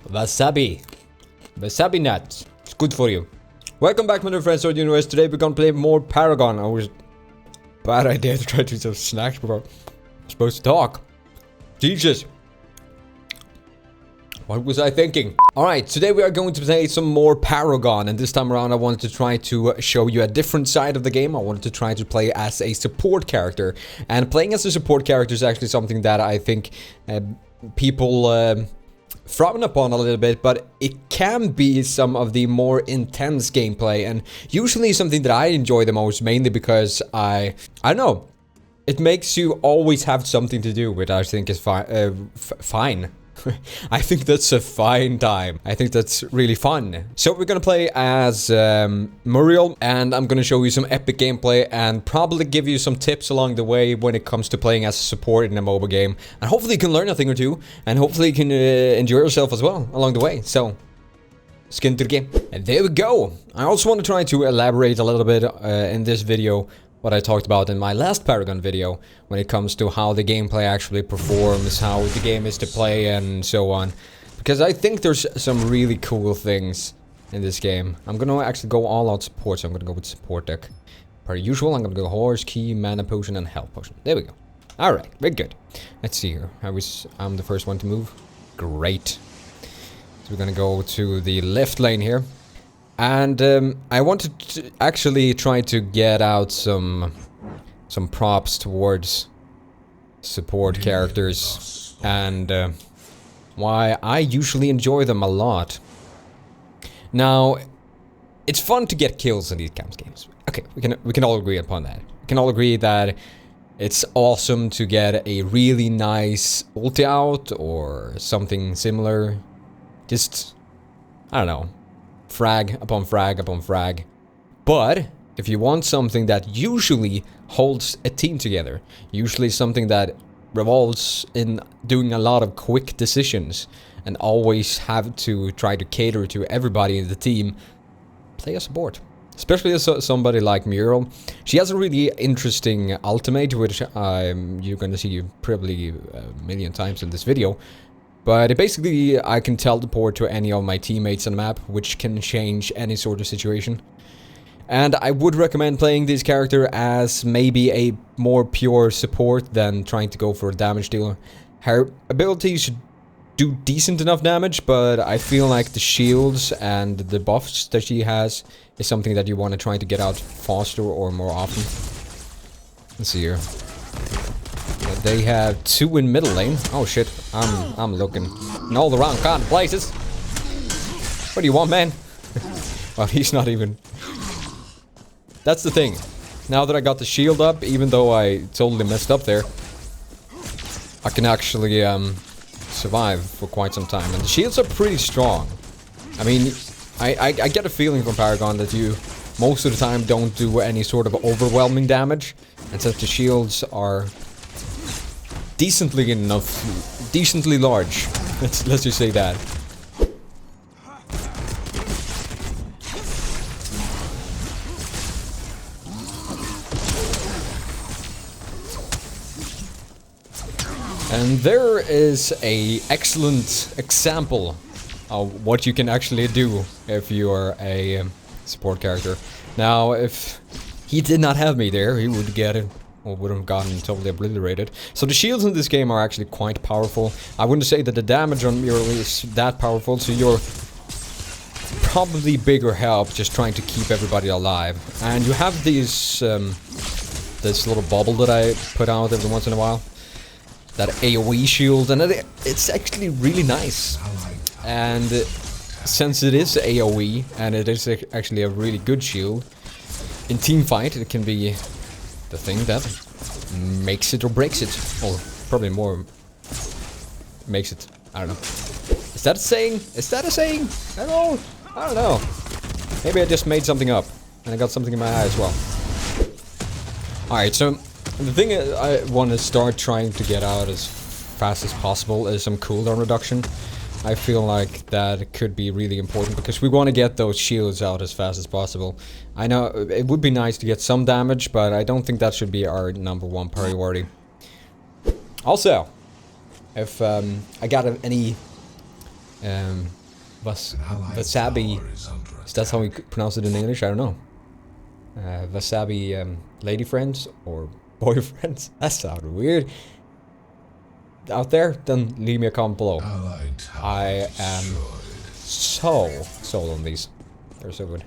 Wasabi. Wasabi nuts. It's good for you. Welcome back, my dear friends, to the universe. Today we're gonna play more Paragon. I was... Bad idea to try to eat some snacks before I'm supposed to talk. Jesus. What was I thinking? Alright, today we are going to play some more Paragon. And this time around I wanted to try to show you a different side of the game. I wanted to try to play as a support character. And playing as a support character is actually something that I think people... frown upon a little bit, but it can be some of the more intense gameplay, and usually something that I enjoy the most, mainly because I don't know, it makes you always have something to do, which I think is fine. I think that's a fine time. I think that's really fun. So we're gonna play as Muriel, and I'm gonna show you some epic gameplay and probably give you some tips along the way when it comes to playing as a support in a MOBA game. And hopefully you can learn a thing or two, and hopefully you can enjoy yourself as well along the way. So, let's get into the game. And there we go. I also want to try to elaborate a little bit in this video what I talked about in my last Paragon video when it comes to how the gameplay actually performs, how the game is to play, and so on. Because I think there's some really cool things in this game. I'm gonna actually go all out support, so I'm gonna go with support deck. Per usual, I'm gonna go horse, key, mana potion, and health potion. There we go. Alright, very good. Let's see here. I'm the first one to move. Great. So we're gonna go to the left lane here. And I wanted to actually try to get out some props towards support characters and why I usually enjoy them a lot. Now, it's fun to get kills in these games. Okay, we can all agree upon that. We can all agree that it's awesome to get a really nice ulti out or something similar. Just, I don't know. Frag upon frag upon frag. But if you want something that usually holds a team together, usually something that revolves in doing a lot of quick decisions and always have to try to cater to everybody in the team, play a support. Especially as somebody like Muriel. She has a really interesting ultimate, which you're gonna see probably a million times in this video. But basically, I can teleport to any of my teammates on the map, which can change any sort of situation. And I would recommend playing this character as maybe a more pure support than trying to go for a damage dealer. Her abilities do decent enough damage, but I feel like the shields and the buffs that she has is something that you want to try to get out faster or more often. Let's see here. They have two in middle lane. Oh shit, I'm looking in all the wrong kind of places. What do you want, man? Well, he's not even... That's the thing. Now that I got the shield up, even though I totally messed up there, I can actually survive for quite some time. And the shields are pretty strong. I mean, I get a feeling from Paragon that you most of the time don't do any sort of overwhelming damage. And since the shields are decently large. Let's just say that. And there is an excellent example of what you can actually do if you are a support character. Now, if he did not have me there, he would get it. Or would have gotten totally obliterated. So the shields in this game are actually quite powerful. I wouldn't say that the damage on Muriel is that powerful, so you're probably bigger help just trying to keep everybody alive. And you have these this little bubble that I put out every once in a while. That AoE shield, and it's actually really nice. And since it is AoE, and it is actually a really good shield, in teamfight it can be the thing that makes it or breaks it. Or probably more makes it. I don't know. Is that a saying? Is that a saying? I don't know. Maybe I just made something up. And I got something in my eye as well. Alright, so the thing I want to start trying to get out as fast as possible is some cooldown reduction. I feel like that could be really important because we want to get those shields out as fast as possible. I know it would be nice to get some damage, but I don't think that should be our #1 priority. Also, if I got any Wasabi. Is that how we pronounce it in English? I don't know. Wasabi lady friends or boyfriends? That sounded weird. Out there, then leave me a comment below. I am so sold on these. They're so good.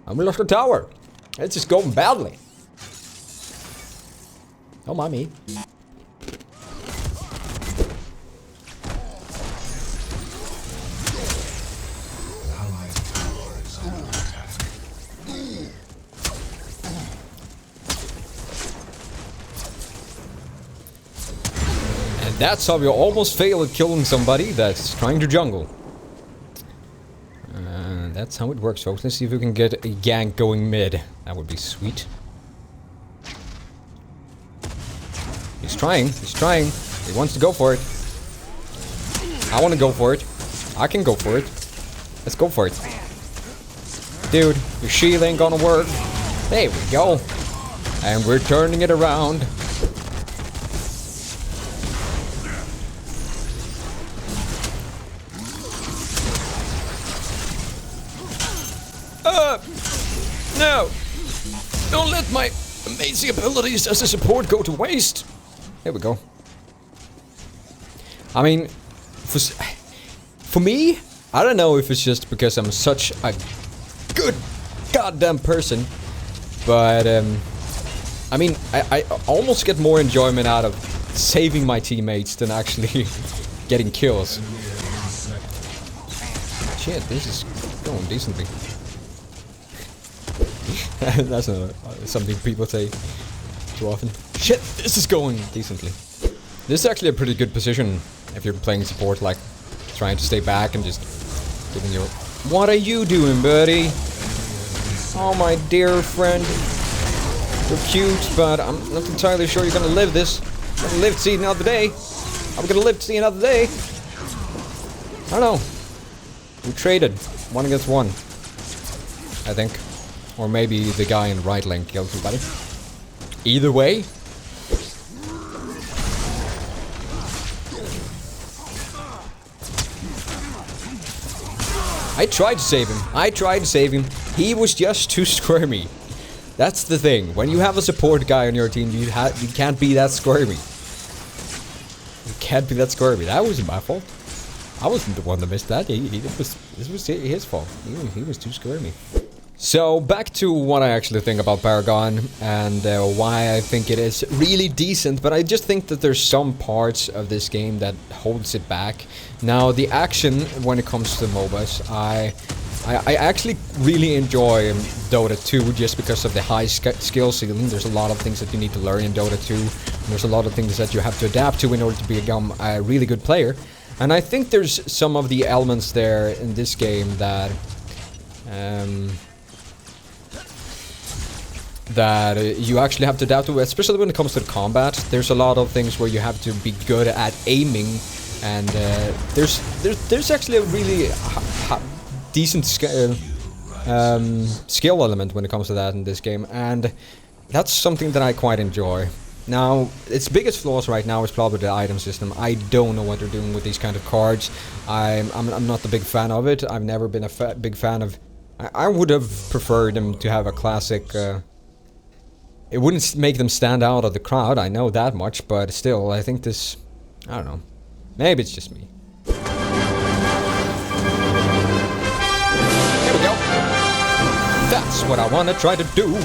I'm lost the tower. It's just going badly. Don't mind me. And that's how you almost fail at killing somebody that's trying to jungle. That's how it works, folks. Let's see if we can get a gank going mid. That would be sweet. He's trying. He's trying. He wants to go for it. I want to go for it. I can go for it. Let's go for it. Dude, your shield ain't gonna work. There we go. And we're turning it around. No! Don't let my amazing abilities as a support go to waste! There we go. I mean, for me, I don't know if it's just because I'm such a good goddamn person, but I mean, I almost get more enjoyment out of saving my teammates than actually getting kills. Shit, this is going decently. That's not something people say too often. Shit, this is going decently. This is actually a pretty good position if you're playing support, like trying to stay back and just giving your... What are you doing, buddy? Oh, my dear friend. You're cute, but I'm not entirely sure you're gonna live this. You're gonna live to see another day. I'm gonna live to see another day. I don't know. We traded 1 against 1, I think. Or maybe the guy in right lane killed somebody. Either way. I tried to save him. I tried to save him. He was just too squirmy. That's the thing. When you have a support guy on your team, you can't be that squirmy. You can't be that squirmy. That wasn't my fault. I wasn't the one that missed that. This was his fault. He was too squirmy. So, back to what I actually think about Paragon, and why I think it is really decent, but I just think that there's some parts of this game that holds it back. Now, the action, when it comes to MOBAs, I actually really enjoy Dota 2 just because of the high skill ceiling. There's a lot of things that you need to learn in Dota 2, and there's a lot of things that you have to adapt to in order to become a really good player. And I think there's some of the elements there in this game that... that you actually have to adapt to, especially when it comes to the combat. There's a lot of things where you have to be good at aiming, and there's actually a really decent skill element when it comes to that in this game, and that's something that I quite enjoy. Now, its biggest flaws right now is probably the item system. I don't know what they're doing with these kind of cards. I'm not a big fan of it. I've never been a big fan of... I would have preferred them to have a classic... it wouldn't make them stand out of the crowd, I know that much, but still, I think this... I don't know. Maybe it's just me. There we go. That's what I want to try to do.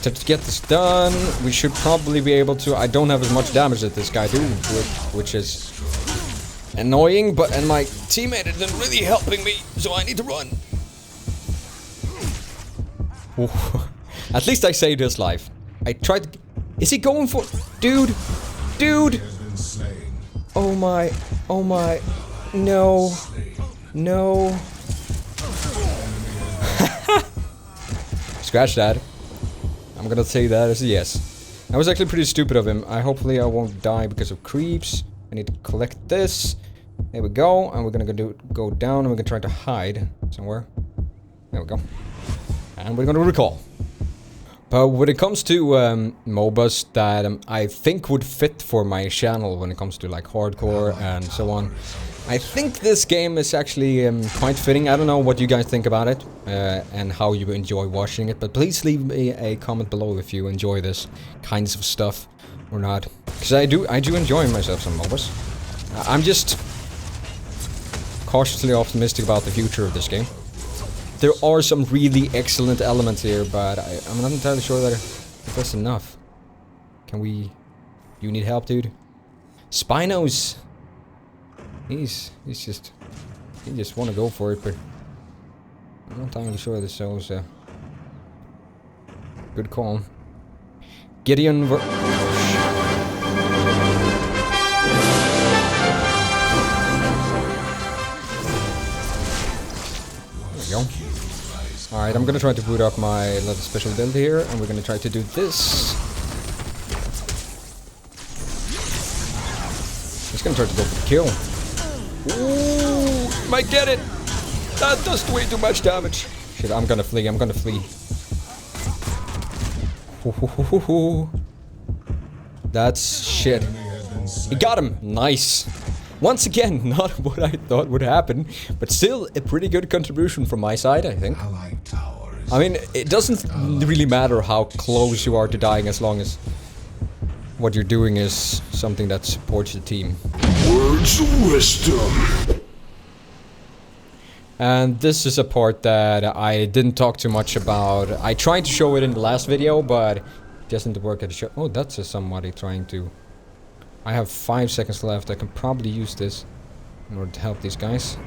To get this done, we should probably be able to... I don't have as much damage as this guy do, which is annoying, and my teammate isn't really helping me, so I need to run. Ooh. At least I saved his life. I tried to... Is he going for... Dude! Dude! Oh my... Oh my... No. No. Scratch that. I'm gonna say that as a yes. That was actually pretty stupid of him. Hopefully I won't die because of creeps. I need to collect this. There we go. And we're gonna go down and we're gonna try to hide somewhere. There we go. And we're gonna recall. But when it comes to MOBAs that I think would fit for my channel, when it comes to like hardcore and so on, I think this game is actually quite fitting. I don't know what you guys think about it and how you enjoy watching it, but please leave me a comment below if you enjoy this kinds of stuff or not, because I do enjoy myself some MOBAs. I'm just cautiously optimistic about the future of this game. There are some really excellent elements here, but I'm not entirely sure that that's enough. Can we... You need help, dude? Spinos! He just want to go for it, but I'm not entirely sure this shows good call. Gideon There we go. Alright, I'm gonna try to boot up my little special ability here, and we're gonna try to do this. Just gonna try to go for the kill. Ooh, might get it! That does way too much damage. Shit, I'm gonna flee, That's shit. He got him! Nice! Once again, not what I thought would happen, but still a pretty good contribution from my side, I think. I mean, it doesn't really matter how close you are to dying as long as what you're doing is something that supports the team. Words of wisdom. And this is a part that I didn't talk too much about. I tried to show it in the last video, but it doesn't work at the show. Oh, that's somebody trying to... I have 5 seconds left. I can probably use this in order to help these guys.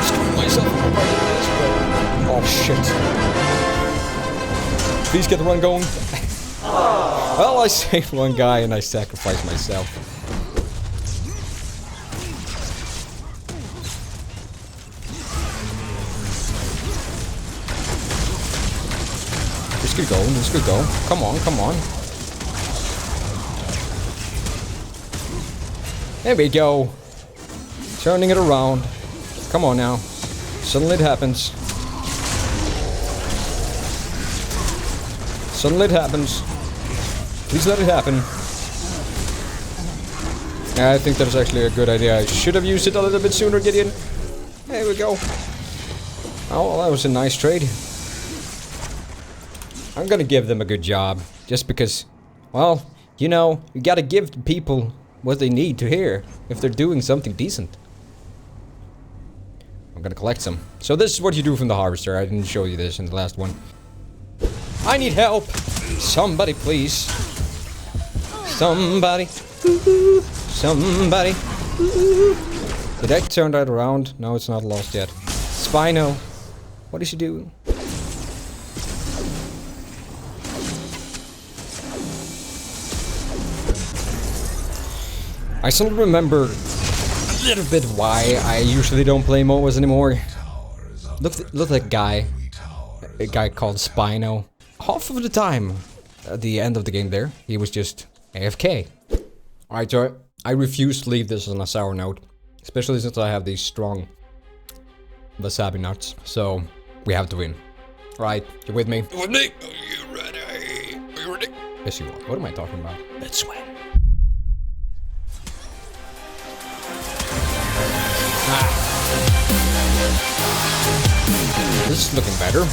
Screwing myself up by this, but... Oh shit. Please get the run going. Well, I saved one guy and I sacrificed myself. This could go. Come on, come on. There we go. Turning it around. Come on now. Suddenly it happens. Suddenly it happens. Please let it happen. I think that was actually a good idea. I should have used it a little bit sooner, Gideon. There we go. Oh, well, that was a nice trade. I'm gonna give them a good job, just because, well, you know, you gotta give the people what they need to hear if they're doing something decent. I'm gonna collect some. So this is what you do from the harvester. I didn't show you this in the last one. I need help! Somebody, please. Somebody. Somebody. Did I turn that around? No, it's not lost yet. Spino. What is she doing? I still remember a little bit why I usually don't play MOBAs anymore. Look at that guy. A guy called Spino. Half of the time, at the end of the game there, he was just AFK. Alright, so I refuse to leave this on a sour note. Especially since I have these strong wasabi nuts. So, we have to win. Right, you with me? You with me? Are you ready? Are you ready? Yes, you are. What am I talking about? Let's win. This is looking better.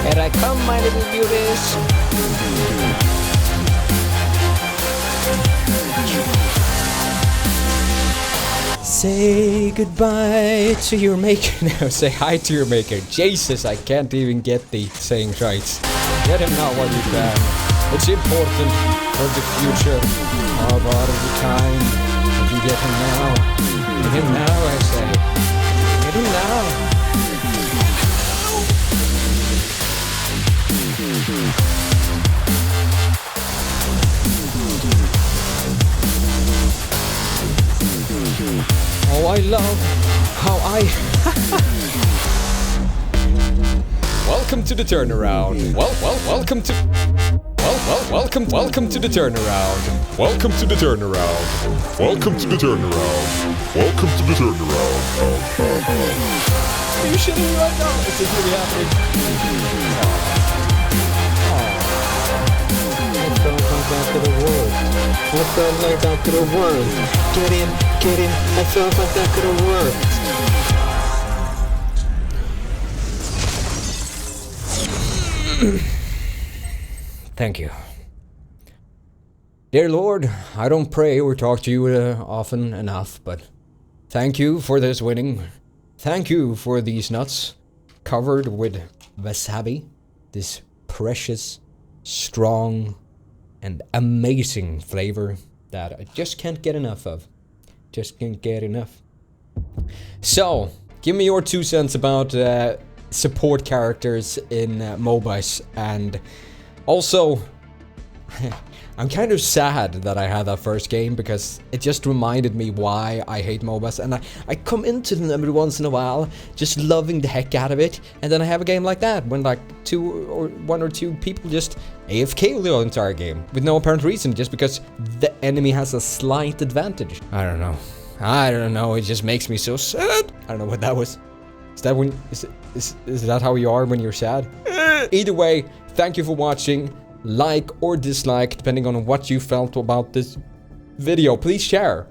Here I come, my little beauties. Say goodbye to your maker. No, say hi to your maker. Jesus, I can't even get the saying right. Get him now while you can. It's important for the future of all of the time. If you get him now. Get him now, I say. Get him now. love how I... Welcome to the turnaround. Welcome to... welcome to the turnaround. Welcome to the turnaround. Welcome to the turnaround. Welcome to the turnaround. Are you shitting me right now? Is this really happening? Let's go back to the world. Let's go back to the world. Get in. Let's go back to the world. Thank you. Dear Lord, I don't pray or talk to you often enough, but thank you for this winning. Thank you for these nuts covered with wasabi, this precious, strong, and amazing flavor that I just can't get enough of. Just can't get enough. So, give me your 2 cents about support characters in MOBAs, and also I'm kind of sad that I had that first game because it just reminded me why I hate MOBAs, and I come into them every once in a while just loving the heck out of it, and then I have a game like that when like one or two people just AFK the entire game with no apparent reason, just because the enemy has a slight advantage. I don't know, it just makes me so sad. I don't know what that was. Is that when is that how you are when you're sad? Either way, thank you for watching. Like or dislike, depending on what you felt about this video. Please share.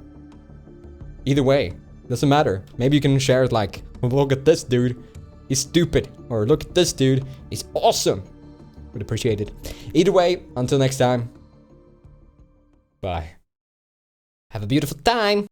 Either way, doesn't matter. Maybe you can share it like, look at this dude, he's stupid. Or look at this dude, he's awesome. Would appreciate it. Either way, until next time. Bye. Have a beautiful time.